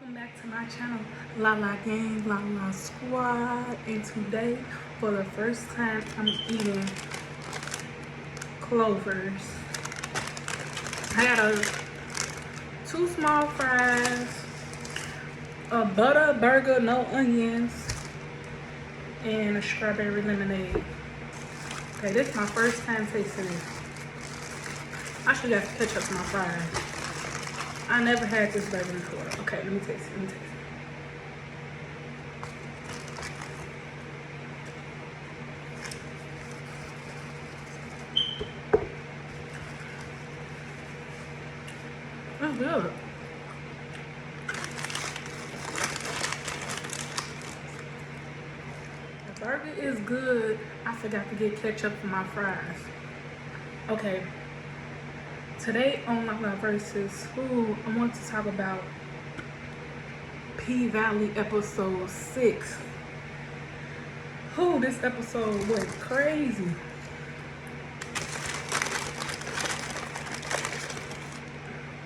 Welcome back to my channel, La La Gang, La La Squad, and today, for the first time, I'm eating Culver's. I got two small fries, a butter burger, no onions, and a strawberry lemonade. Okay, this is my first time tasting it. I should have ketchup on my fries. I never had this burger before. Okay, let me taste it. It's good. The burger is good. I forgot to get ketchup for my fries. Okay. Today on my versus food, I want to talk about P-Valley episode 6. This episode went crazy.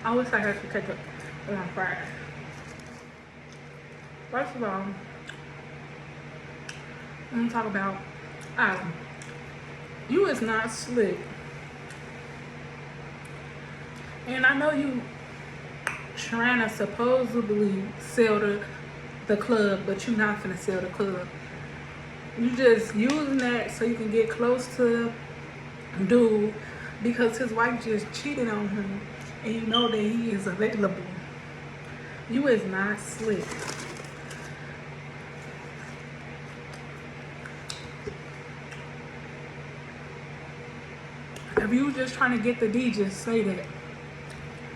I wish I had some ketchup on my fries. First of all, I'm gonna talk about Adam. You is not slick. And I know you trying to supposedly sell the club, but you're not finna sell the club. You just using that so you can get close to dude because his wife just cheated on him and you know that he is available. You is not slick. If you just trying to get the D, just say that.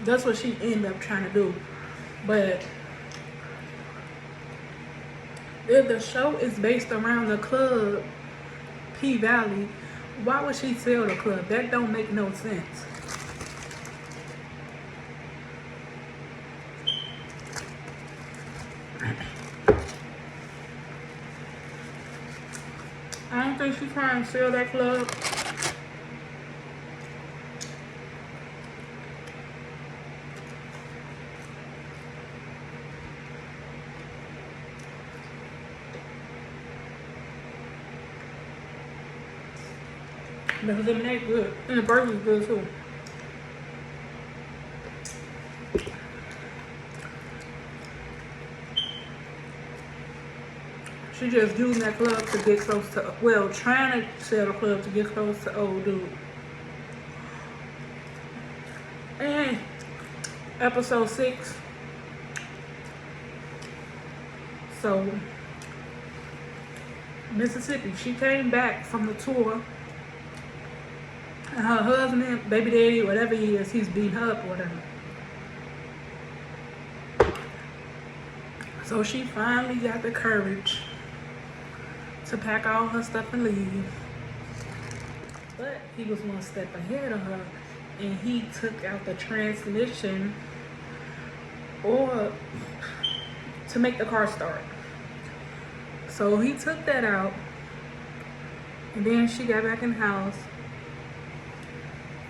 That's what she ended up trying to do. But if the show is based around the club, P-Valley, why would she sell the club? That don't make no sense. I don't think she's trying to sell that club. But the lemonade good. And the burger's good too. She just using that club to get close to, well, trying to sell the club to get close to old dude. And episode 6. So, Mississippi, she came back from the tour. And her husband, baby daddy, whatever he is, he's beating her up or whatever. So she finally got the courage to pack all her stuff and leave. But he was one step ahead of her and he took out the transmission or to make the car start. So he took that out and then she got back in the house.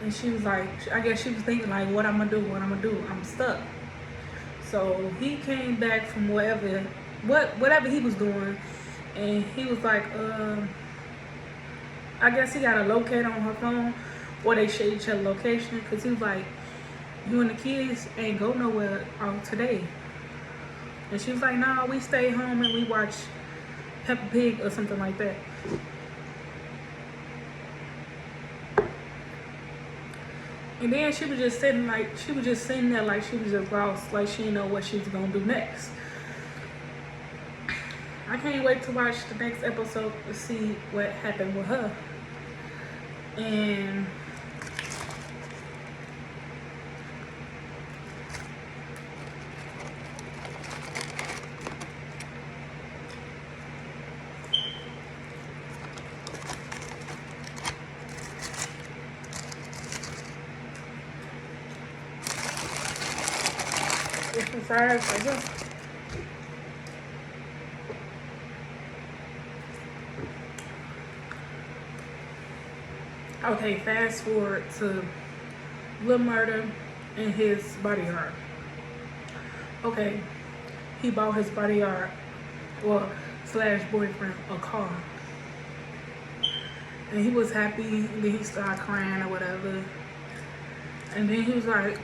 And she was like, I guess she was thinking like, what I'm gonna do, I'm stuck. So he came back from whatever he was doing, and he was like, I guess he got a locator on her phone, or they share each other location, because he was like, you and the kids ain't go nowhere today. And she was like, nah, we stay home and we watch Peppa Pig or something like that. And then she was just sitting there like she was just lost, like she didn't know what she was gonna do next. I can't wait to watch the next episode to see what happened with her. And it's the fries right here. Okay, fast forward to Lil Murder and his bodyguard. Okay, he bought his bodyguard, or slash boyfriend, a car. And he was happy, and then he started crying or whatever. And then he was like,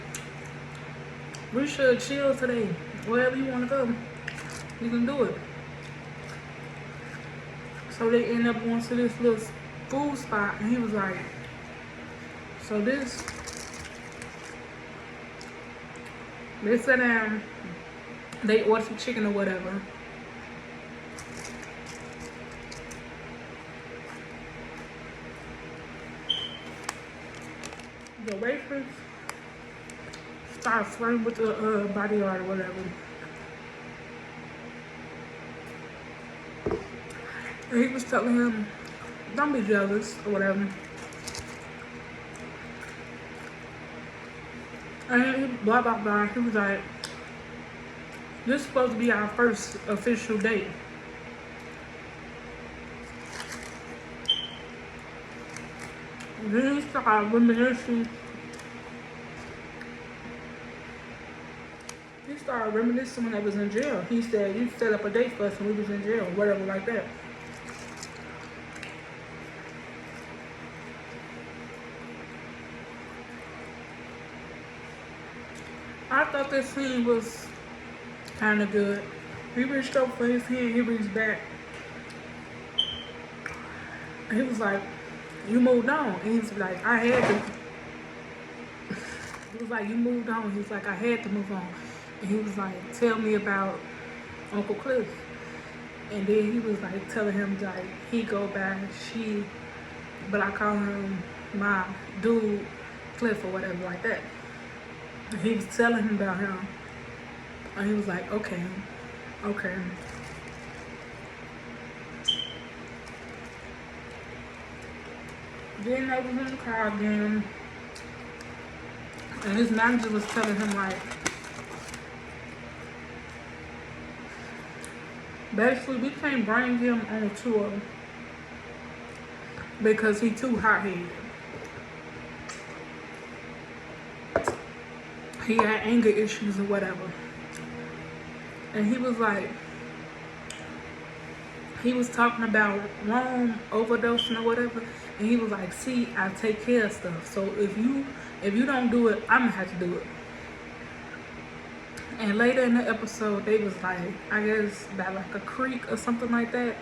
we should chill today. Wherever you want to go, you can do it. So they end up going to this little food spot, and he was like, so this, they sat down, they ordered some chicken or whatever. The waitress started flirting with the bodyguard or whatever. And he was telling him, don't be jealous or whatever. And he blah blah blah. He was like, this is supposed to be our first official date. Then he started reminiscing. He started reminiscing when I was in jail. He said, you set up a date for us when we was in jail, whatever like that. I thought this scene was kind of good. He reached up for his hand, he reached back. And he was like, you moved on. And he's like, I had to. He was like, you moved on. He was like, I had to move on. And he was like, tell me about Uncle Cliff. And then he was like telling him like he go by she, but I call him my dude Cliff or whatever like that. And he was telling him about him. And he was like, okay. Then I was in the car again, and his manager was telling him like, basically we can't bring him on a tour because he too hot-headed. He had anger issues or whatever. And he was like, he was talking about Rome overdosing or whatever. And he was like, see, I take care of stuff. So if you don't do it, I'm gonna have to do it. And later in the episode, they was like, I guess by like a creek or something like that.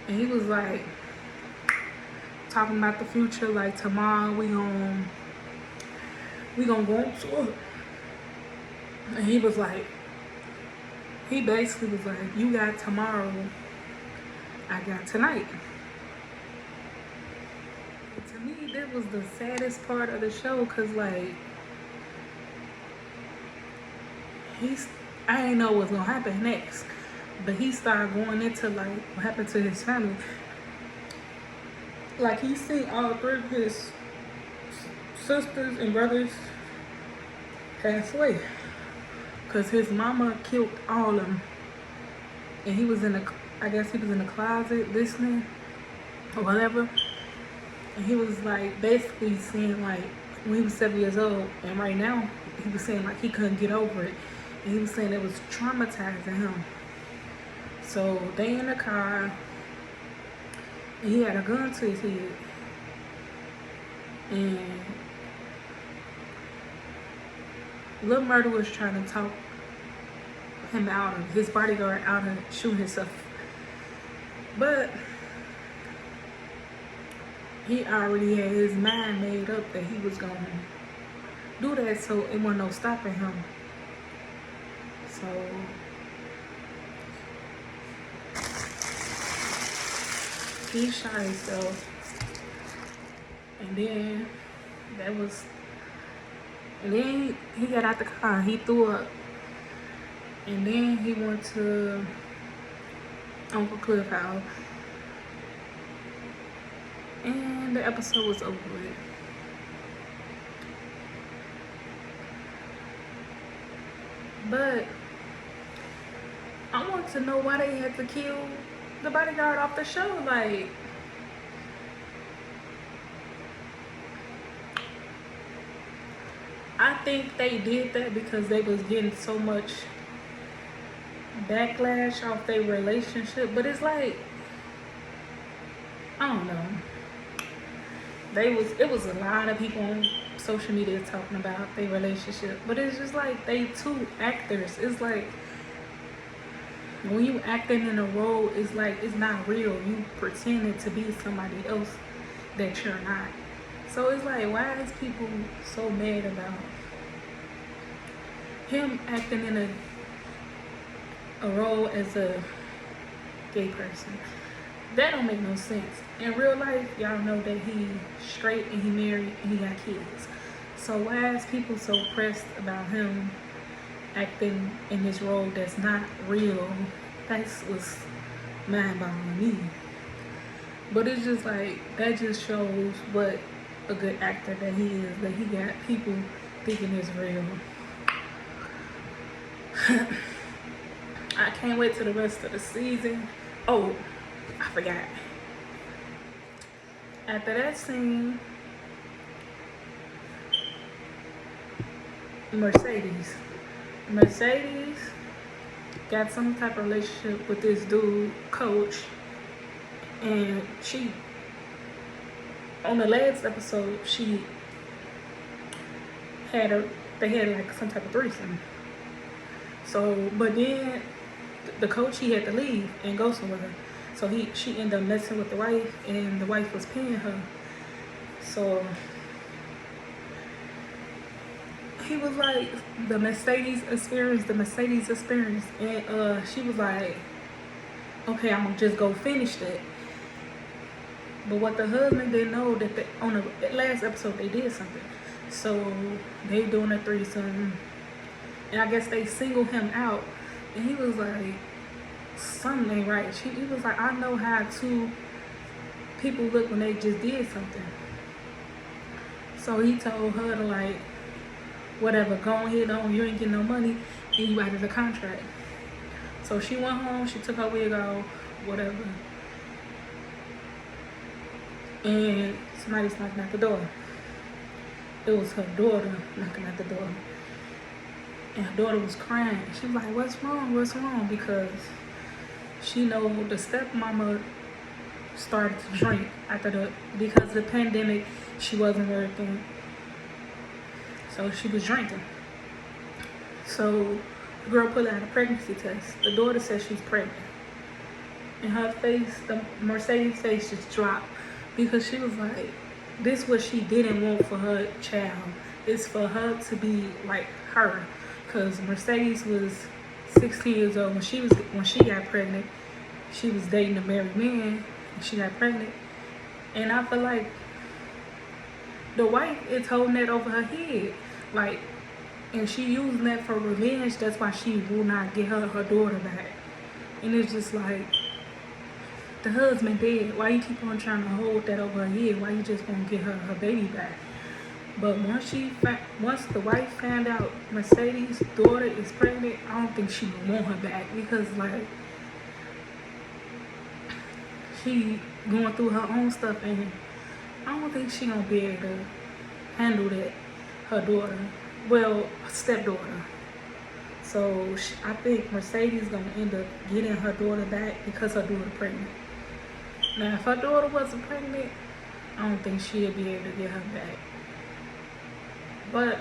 And he was like, talking about the future, like tomorrow we gonna go on tour. And he was like, he basically was like, you got tomorrow, I got tonight. To me, that was the saddest part of the show, cause like, I didn't know what was gonna happen next, but he started going into like what happened to his family. Like he seen all three of his sisters and brothers pass away, cause his mama killed all of them, and he was I guess he was in the closet listening or whatever. And he was like basically saying like when he was 7 years old, and right now he was saying like he couldn't get over it, and he was saying it was traumatizing him. So they in the car, and he had a gun to his head, and Lil Murder was trying to talk him out of his bodyguard out of shooting himself, but he already had his mind made up that he was gonna do that, so it wasn't no stopping him. So he shot himself, and then he got out the car, he threw up, and then he went to Uncle Cliff house. And the episode was over with. But I want to know why they had to kill the bodyguard off the show. Like, I think they did that because they was getting so much backlash off their relationship, but it's like, I don't know. It was a lot of people on social media talking about their relationship, but it's just like they two actors. It's like when you acting in a role, it's like it's not real. You pretending to be somebody else that you're not. So it's like, why is people so mad about him acting in a role as a gay person? That don't make no sense. In real life, y'all know that he straight and he married and he got kids. So why is people so pressed about him acting in this role that's not real? That was mind-boggling to me. But it's just like, that just shows what a good actor that he is, that he got people thinking it's real. I can't wait till the rest of the season. Oh, I forgot. After that scene, Mercedes got some type of relationship with this dude, Coach, and she, on the last episode, they had like some type of threesome. So, but then the Coach, he had to leave and go somewhere. So she ended up messing with the wife, and the wife was paying her. So he was like, the Mercedes experience, and she was like, okay, I'm gonna just go finish that. But what the husband didn't know, that on the last episode they did something. So they doing a threesome, and I guess they singled him out, and he was like, something ain't right. He was like, I know how two people look when they just did something. So he told her to, like, whatever, go ahead on, you ain't getting no money, and you out of the contract. So she went home, she took her wig off, whatever, and somebody's knocking at the door. It was her daughter knocking at the door, and her daughter was crying. She was like, what's wrong? Because she know the stepmama started to drink because of the pandemic. She wasn't working, so she was drinking. So the girl put out a pregnancy test. The daughter said she's pregnant, and her face, the Mercedes face, just dropped, because she was like, this is what she didn't want for her child. It's for her to be like her, because Mercedes was 16 years old when she got pregnant. She was dating a married man, and she got pregnant. And I feel like the wife is holding that over her head, like, and she using that for revenge. That's why she will not get her daughter back. And it's just like, the husband dead. Why you keep on trying to hold that over her head? Why you just won't get her baby back? But once the wife found out Mercedes' daughter is pregnant, I don't think she would want her back, because like, she going through her own stuff, and I don't think she gonna be able to handle that, her daughter, well, stepdaughter. So I think Mercedes gonna end up getting her daughter back because her daughter pregnant. Now, if her daughter wasn't pregnant, I don't think she'd be able to get her back. But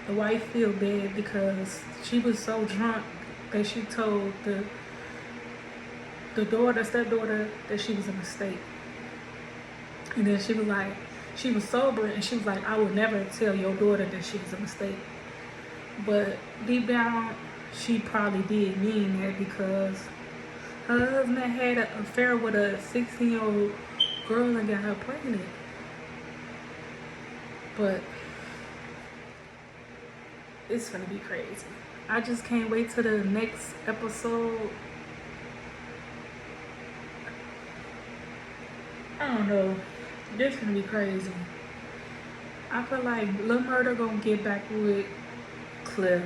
the wife feel bad because she was so drunk that she told the stepdaughter, that she was a mistake. And then she was like, she was sober, and she was like, I would never tell your daughter that she was a mistake. But deep down, she probably did mean that, because her husband had an affair with a 16-year-old girl and got her pregnant. But it's gonna be crazy. I just can't wait till the next episode. I don't know. This gonna be crazy. I feel like Lil Murda gonna get back with Cliff.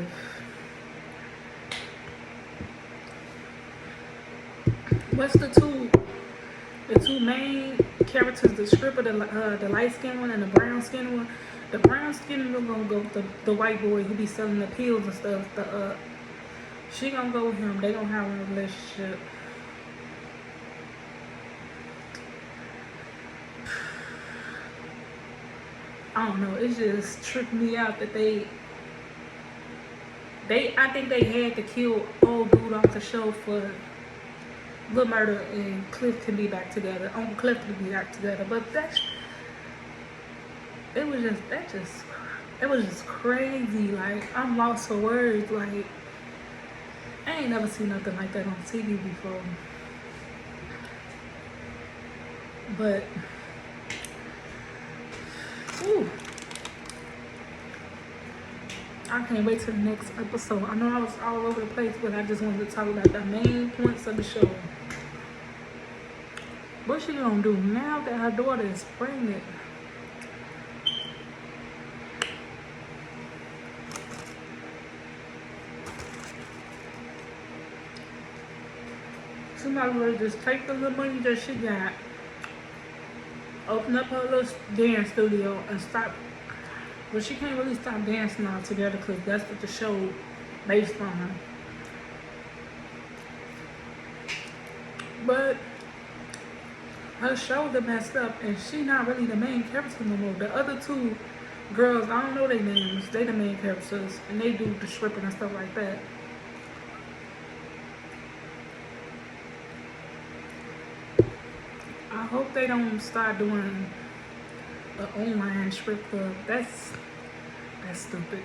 What's the two main characters? The stripper, the light skinned one, and the brown skinned one. The brown skinned one gonna go with the white boy who be selling the pills and stuff. She gonna go with him. They gonna have a relationship. I don't know. It just tripped me out that I think they had to kill old dude off the show for Lil Murder and Cliff to be back together. Uncle Cliff to be back together. But it was just crazy. Like, I'm lost for words. Like, I ain't never seen nothing like that on TV before. But, ooh, I can't wait till the next episode. I know I was all over the place, but I just wanted to talk about the main points of the show. What's she gonna do now that her daughter is pregnant? Somebody would just take the little money that she got, open up her little dance studio, and stop. Well, she can't really stop dancing altogether because that's what the show based on. But her shoulder messed up, and she not really the main character no more. The other two girls, I don't know their names. They the main characters, and they do the stripping and stuff like that. I hope they don't start doing an online strip club. That's stupid.